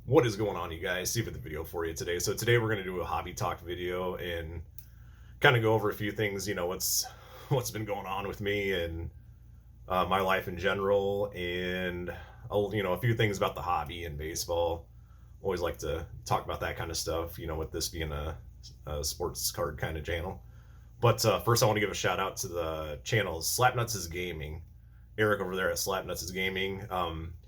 What is going on, you guys? Steve with the video for you today. So today we're going to do a hobby talk video and kind of go over a few things, what's been going on with me and my life in general, and a few things about the hobby and baseball. Always like to talk about that kind of stuff, with this being a sports card kind of channel. But first, I want to give a shout out to the channel Slapnuts is Gaming. Eric over there at Slapnuts is Gaming.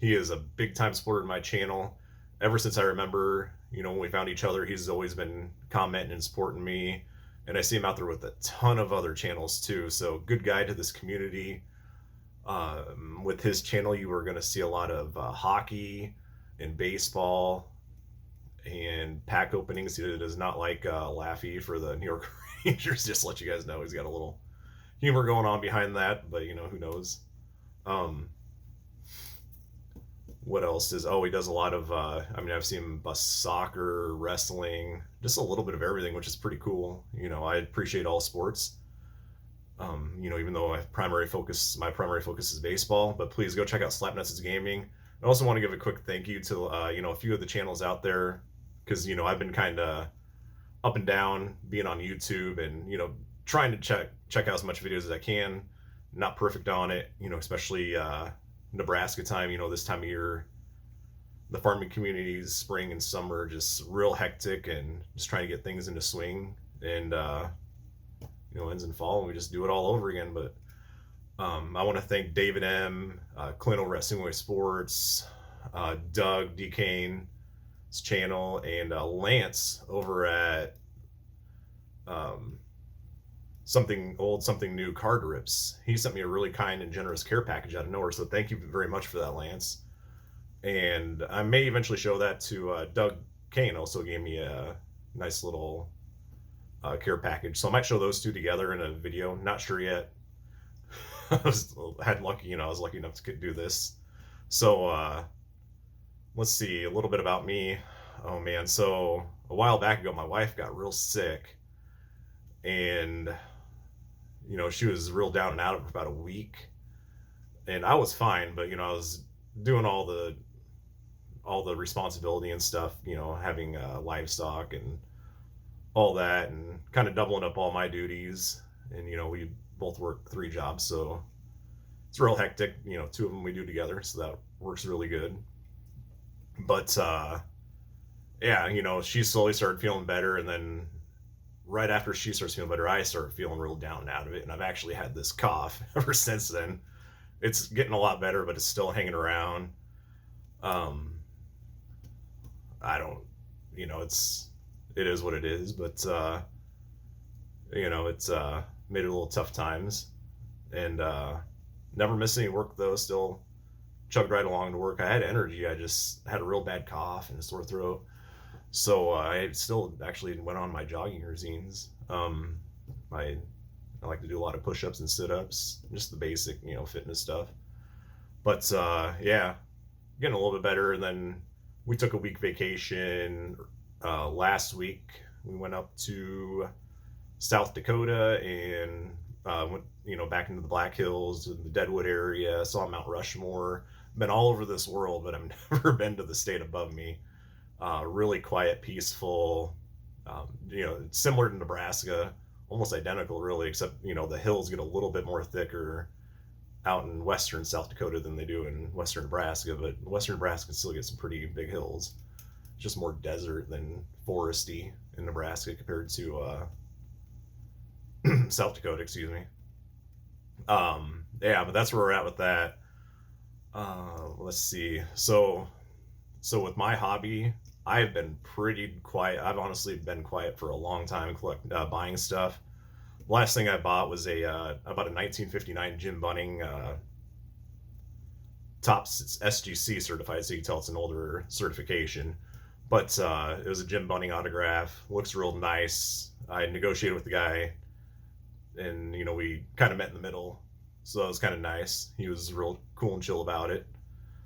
He is a big time supporter of my channel. Ever since I remember, when we found each other, he's always been commenting and supporting me. And I see him out there with a ton of other channels too. So good guy to this community. With his channel, you are going to see a lot of hockey and baseball and pack openings. He does not like Laffy for the New York Rangers. Just to let you guys know, he's got a little humor going on behind that, but who knows. What else does? Oh, he does a lot of. I've seen him bust soccer, wrestling, just a little bit of everything, which is pretty cool. I appreciate all sports. Even though my primary focus is baseball, but please go check out Slapnuts' Gaming. I also want to give a quick thank you to a few of the channels out there, because I've been kind of up and down being on YouTube and trying to check out as much videos as I can. Not perfect on it, especially Nebraska time. This time of year, the farming communities, spring and summer, just real hectic and just trying to get things into swing. And ends in fall, and we just do it all over again. But I want to thank David M, Clint over at Singway Sports, Doug DeCane's channel, and Lance over at Something Old, Something New Card Rips. He sent me a really kind and generous care package out of nowhere, so thank you very much for that, Lance. And I may eventually show that to Doug Kane. Also gave me a nice little care package, so I might show those two together in a video. Not sure yet. I was lucky enough to do this. So let's see a little bit about me. Oh man, so a while back ago, my wife got real sick, and she was real down and out for about a week, and I was fine, but I was doing all the responsibility and stuff, having livestock and all that, and kind of doubling up all my duties. And we both work 3 jobs, so it's real hectic. 2 of them we do together, so that works really good. But yeah, she slowly started feeling better, and then right after she starts feeling better, I start feeling real down and out of it, and I've actually had this cough ever since then. It's getting a lot better, but it's still hanging around. I don't, it is what it is, but it's made it a little tough times, and never missed any work though. Still chugged right along to work. I had energy. I just had a real bad cough and a sore throat. So I still actually went on my jogging routines. I like to do a lot of push-ups and sit-ups, just the basic, fitness stuff. But yeah, getting a little bit better. And then we took a week vacation last week. We went up to South Dakota and went, back into the Black Hills and the Deadwood area. Saw Mount Rushmore. Been all over this world, but I've never been to the state above me. Really quiet, peaceful, similar to Nebraska, almost identical really, except, the hills get a little bit more thicker out in western South Dakota than they do in western Nebraska, but western Nebraska still gets some pretty big hills. Just more desert than foresty in Nebraska compared to South Dakota, excuse me. Yeah, but that's where we're at with that. Let's see. So with my hobby, I've been pretty quiet. I've honestly been quiet for a long time, buying stuff. The last thing I bought was I bought a 1959 Jim Bunning Topps SGC certified, so you can tell it's an older certification. But it was a Jim Bunning autograph. Looks real nice. I negotiated with the guy, and we kind of met in the middle, so that was kind of nice. He was real cool and chill about it.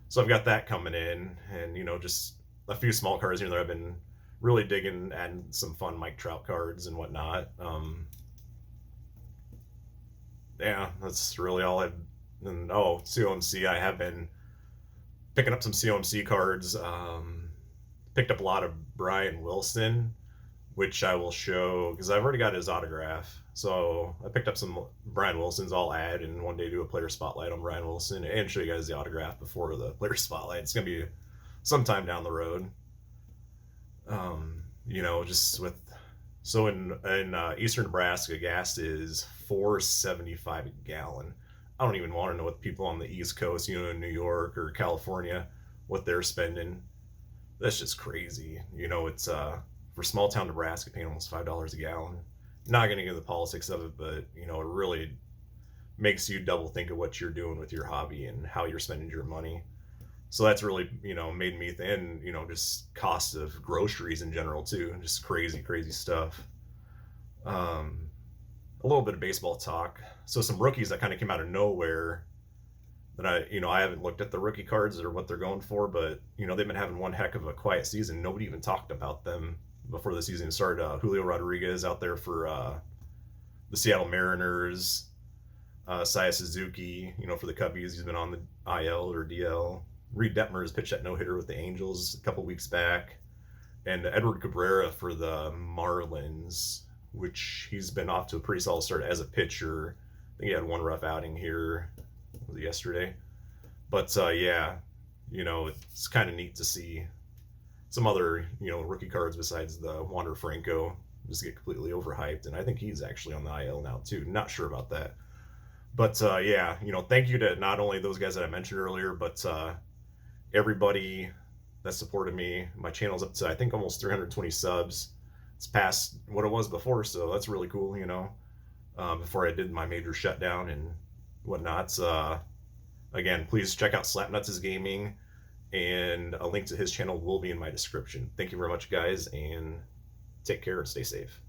So I've got that coming in, and just a few small cards here and there. I've been really digging, adding some fun Mike Trout cards and whatnot. Yeah, that's really all I've. And COMC, I have been picking up some COMC cards. Picked up a lot of Brian Wilson, which I will show because I've already got his autograph. So I picked up some Brian Wilson's. I'll add and one day do a player spotlight on Brian Wilson and show you guys the autograph before the player spotlight. It's gonna be sometime down the road. Just with so in eastern Nebraska, gas is $4.75 a gallon. I don't even want to know what people on the East Coast, in New York or California, what they're spending. That's just crazy. It's for small town Nebraska paying almost $5 a gallon. Not going to get into the politics of it, but it really makes you double think of what you're doing with your hobby and how you're spending your money. So that's really made me and just cost of groceries in general too, just crazy stuff. A little bit of baseball talk. So some rookies that kind of came out of nowhere that I haven't looked at the rookie cards or what they're going for, but they've been having one heck of a quiet season. Nobody even talked about them before the season started. Julio Rodriguez out there for the Seattle Mariners. Saya Suzuki, for the Cubbies, he's been on the IL or DL. Reed Detmers pitched that no-hitter with the Angels a couple weeks back. And Edward Cabrera for the Marlins, which he's been off to a pretty solid start as a pitcher. I think he had one rough outing here yesterday. But yeah, it's kind of neat to see some other, rookie cards besides the Wander Franco just get completely overhyped. And I think he's actually on the IL now too. Not sure about that. But yeah, thank you to not only those guys that I mentioned earlier, but everybody that supported me. My channel's up to, I think, almost 320 subs. It's past what it was before, so that's really cool, before I did my major shutdown and whatnot. Again, please check out Slapnuts' Gaming, and a link to his channel will be in my description. Thank you very much, guys, and take care and stay safe.